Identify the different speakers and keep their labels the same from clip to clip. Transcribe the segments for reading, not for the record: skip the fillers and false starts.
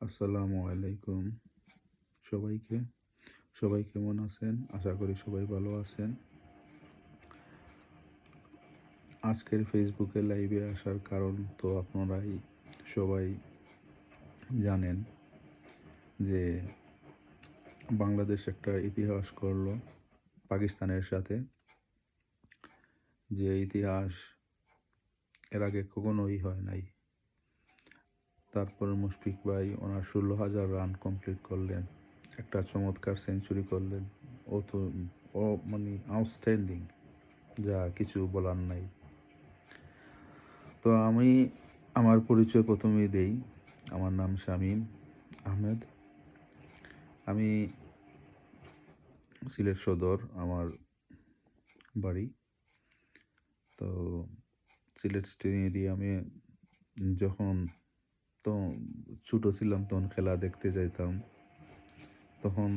Speaker 1: আসসালামু আলাইকুম সবাইকে। সবাই কেমন আছেন? আশা করি সবাই ভালো আছেন। আজকের ফেসবুকে লাইভে আসার কারণ তো আপনারাই সবাই জানেন যে বাংলাদেশ একটা ইতিহাস করল পাকিস্তানের সাথে। যে ইতিহাস এর আগে কখনোই হয় নাই। তারপর মুশফিক ভাই ওনার ১৬,০০০ রান কমপ্লিট করলেন। একটা চমৎকার সেঞ্চুরি করলেন। ও তো ও মানে আউটস্ট্যান্ডিং, যা কিছু বলার নাই। তো আমি আমার পরিচয় প্রথমেই দেই। আমার নাম শামীম আহমেদ। আমি সিলেট সদর আমার বাড়ি। তো সিলেট স্টেডিয়ামে যখন তো ছোট ছিলাম তখন খেলা দেখতে যাইতাম। তখন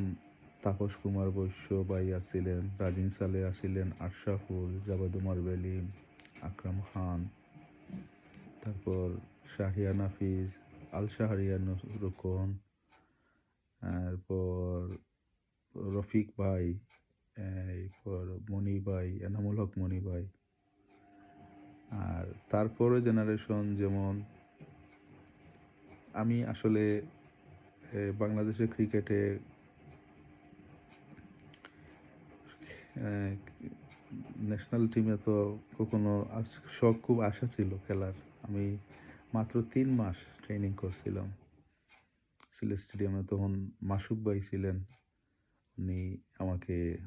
Speaker 1: তাপস কুমার বৈশ্য ভাই আসছিলেন, রাজিন সালে আসছিলেন, আশরাফুল, জাভেদ উমার বেলি, আকরাম খান, তারপর শাহরিয়ার নাফিস, আল শাহরিয়ার রুকন, এরপর রফিক ভাই, এরপর মনি ভাই, এনামুল হক মনি ভাই। আর তারপরে জেনারেশন যেমন আমি আসলে বাংলাদেশের ক্রিকেটে ন্যাশনাল টিমে তো কখনো শখ খুব আশা ছিল খেলার। আমি মাত্র ৩ মাস ট্রেনিং করছিলাম সিলেট স্টেডিয়ামে। তখন মাসুক ভাই ছিলেন। উনি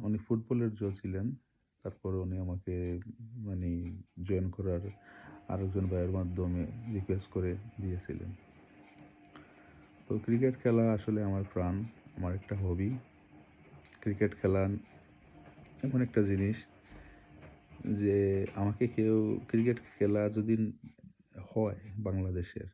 Speaker 1: উনি ফুটবলের ছিলেন। তারপরে উনি আমাকে মানে জয়েন করার আরেকজন ভাইয়ের মাধ্যমে রিকোয়েস্ট করে দিয়েছিলেন। তো ক্রিকেট খেলা আসলে আমার প্রাণ, আমার একটা হবি। ক্রিকেট খেলা এমন একটা জিনিস যে আমাকে কেউ ক্রিকেট খেলা যদি হয় বাংলাদেশের,